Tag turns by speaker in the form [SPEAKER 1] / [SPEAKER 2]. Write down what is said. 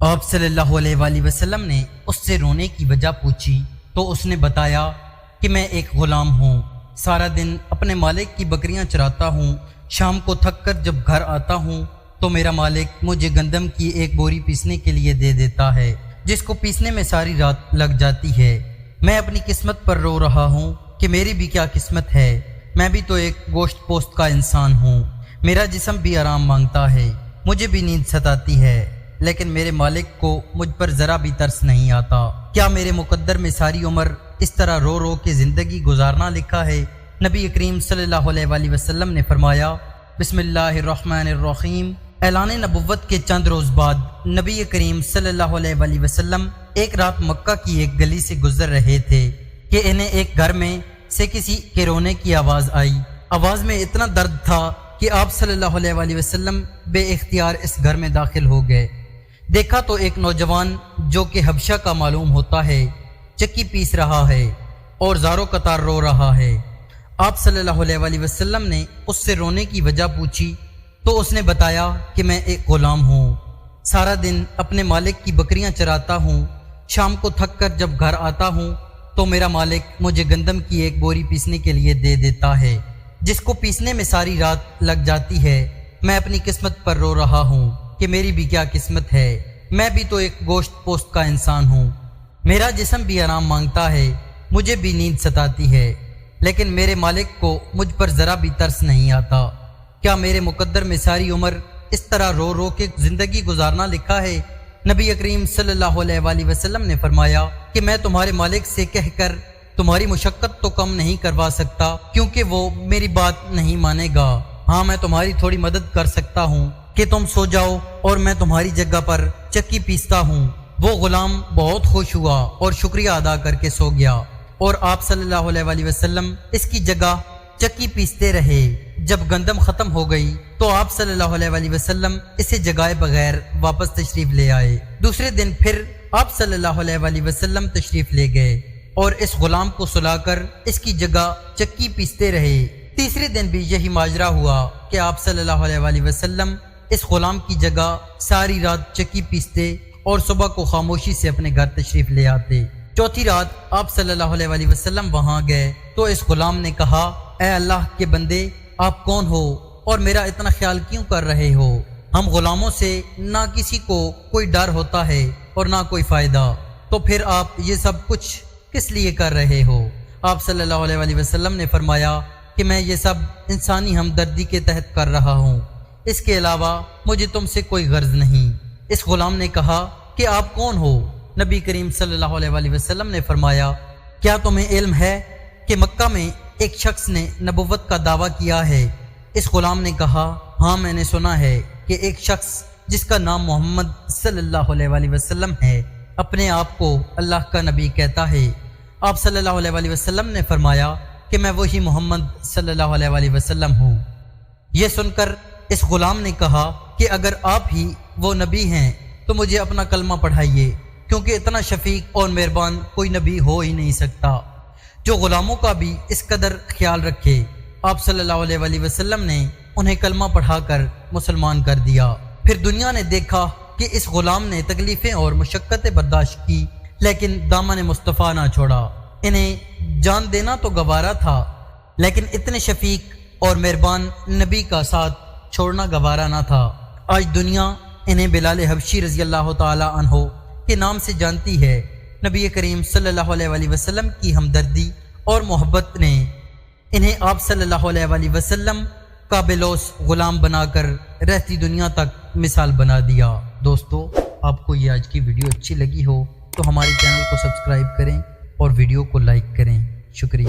[SPEAKER 1] آپ صلی اللہ علیہ وآلہ وسلم نے اس سے رونے کی وجہ پوچھی تو اس نے بتایا کہ میں ایک غلام ہوں، سارا دن اپنے مالک کی بکریاں چراتا ہوں، شام کو تھک کر جب گھر آتا ہوں تو میرا مالک مجھے گندم کی ایک بوری پیسنے کے لیے دے دیتا ہے، جس کو پیسنے میں ساری رات لگ جاتی ہے۔ میں اپنی قسمت پر رو رہا ہوں کہ میری بھی کیا قسمت ہے، میں بھی تو ایک گوشت پوست کا انسان ہوں، میرا جسم بھی آرام مانگتا ہے، مجھے بھی نیند ستاتی ہے، لیکن میرے مالک کو مجھ پر ذرا بھی ترس نہیں آتا۔ کیا میرے مقدر میں ساری عمر اس طرح رو رو کے زندگی گزارنا لکھا ہے؟ نبی کریم صلی اللہ علیہ وآلہ وسلم نے فرمایا، بسم اللہ الرحمن الرحیم۔ اعلان نبوت کے چند روز بعد نبی کریم صلی اللہ علیہ وآلہ وسلم ایک رات مکہ کی ایک گلی سے گزر رہے تھے کہ انہیں ایک گھر میں سے کسی کے رونے کی آواز آئی۔ آواز میں اتنا درد تھا کہ آپ صلی اللہ علیہ وآلہ وسلم بے اختیار اس گھر میں داخل ہو گئے۔ دیکھا تو ایک نوجوان جو کہ حبشہ کا معلوم ہوتا ہے چکی پیس رہا ہے اور زاروں قطار رو رہا ہے۔ آپ صلی اللہ علیہ وآلہ وسلم نے اس سے رونے کی وجہ پوچھی تو اس نے بتایا کہ میں ایک غلام ہوں، سارا دن اپنے مالک کی بکریاں چراتا ہوں، شام کو تھک کر جب گھر آتا ہوں تو میرا مالک مجھے گندم کی ایک بوری پیسنے کے لیے دے دیتا ہے، جس کو پیسنے میں ساری رات لگ جاتی ہے۔ میں اپنی قسمت پر رو رہا ہوں کہ میری بھی کیا قسمت ہے، میں بھی تو ایک گوشت پوست کا انسان ہوں، میرا جسم بھی آرام مانگتا ہے، مجھے بھی نیند ستاتی ہے، لیکن میرے مالک کو مجھ پر ذرا بھی ترس نہیں آتا۔ کیا میرے مقدر میں ساری عمر اس طرح رو رو کے زندگی گزارنا لکھا ہے؟ نبی کریم صلی اللہ علیہ وآلہ وسلم نے فرمایا کہ میں تمہارے مالک سے کہہ کر تمہاری مشقت تو کم نہیں کروا سکتا، کیونکہ وہ میری بات نہیں مانے گا۔ ہاں، میں تمہاری تھوڑی مدد کر سکتا ہوں کہ تم سو جاؤ اور میں تمہاری جگہ پر چکی پیستا ہوں۔ وہ غلام بہت خوش ہوا اور شکریہ ادا کر کے سو گیا، اور آپ صلی اللہ علیہ وآلہ وسلم اس کی جگہ چکی پیستے رہے۔ جب گندم ختم ہو گئی تو آپ صلی اللہ علیہ وآلہ وسلم اسے جگائے بغیر واپس تشریف لے آئے۔ دوسرے دن پھر آپ صلی اللہ علیہ وآلہ وسلم تشریف لے گئے اور اس غلام کو سلا کر اس کی جگہ چکی پیستے رہے۔ تیسرے دن بھی یہی ماجرا ہوا کہ آپ صلی اللہ علیہ وآلہ وسلم اس غلام کی جگہ ساری رات چکی پیستے اور صبح کو خاموشی سے اپنے گھر تشریف لے آتے۔ چوتھی رات آپ صلی اللہ علیہ وآلہ وسلم وہاں گئے تو اس غلام نے کہا، اے اللہ کے بندے، آپ کون ہو اور میرا اتنا خیال کیوں کر رہے ہو؟ ہم غلاموں سے نہ کسی کو کوئی ڈر ہوتا ہے اور نہ کوئی فائدہ، تو پھر آپ یہ سب کچھ کس لیے کر رہے ہو؟ آپ صلی اللہ علیہ وآلہ وسلم نے فرمایا کہ میں یہ سب انسانی ہمدردی کے تحت کر رہا ہوں، اس کے علاوہ مجھے تم سے کوئی غرض نہیں۔ اس غلام نے کہا کہ آپ کون ہو؟ نبی کریم صلی اللہ علیہ وآلہ وسلم نے فرمایا، کیا تمہیں علم ہے کہ مکہ میں ایک شخص نے نبوت کا دعویٰ کیا ہے؟ اس غلام نے کہا، ہاں میں نے سنا ہے کہ ایک شخص جس کا نام محمد صلی اللہ علیہ وآلہ وسلم ہے اپنے آپ کو اللہ کا نبی کہتا ہے۔ آپ صلی اللہ علیہ وآلہ وسلم نے فرمایا کہ میں وہی محمد صلی اللہ علیہ وآلہ وسلم ہوں۔ یہ سن کر اس غلام نے کہا کہ اگر آپ ہی وہ نبی ہیں تو مجھے اپنا کلمہ پڑھائیے، کیونکہ اتنا شفیق اور مہربان کوئی نبی ہو ہی نہیں سکتا جو غلاموں کا بھی اس قدر خیال رکھے۔ آپ صلی اللہ علیہ وآلہ وسلم نے انہیں کلمہ پڑھا کر مسلمان کر دیا۔ پھر دنیا نے دیکھا کہ اس غلام نے تکلیفیں اور مشقتیں برداشت کی، لیکن دامن مصطفیٰ نہ چھوڑا۔ انہیں جان دینا تو گوارا تھا، لیکن اتنے شفیق اور مہربان نبی کا ساتھ چھوڑنا گوارا نہ تھا۔ آج دنیا انہیں بلال حبشی رضی اللہ تعالی عنہ کے نام سے جانتی ہے۔ نبی کریم صلی اللہ علیہ وآلہ وسلم کی ہمدردی اور محبت نے انہیں آپ صلی اللہ علیہ وآلہ وسلم کا بلوس غلام بنا کر رہتی دنیا تک مثال بنا دیا۔ دوستو، آپ کو یہ آج کی ویڈیو اچھی لگی ہو تو ہمارے چینل کو سبسکرائب کریں اور ویڈیو کو لائک کریں۔ شکریہ۔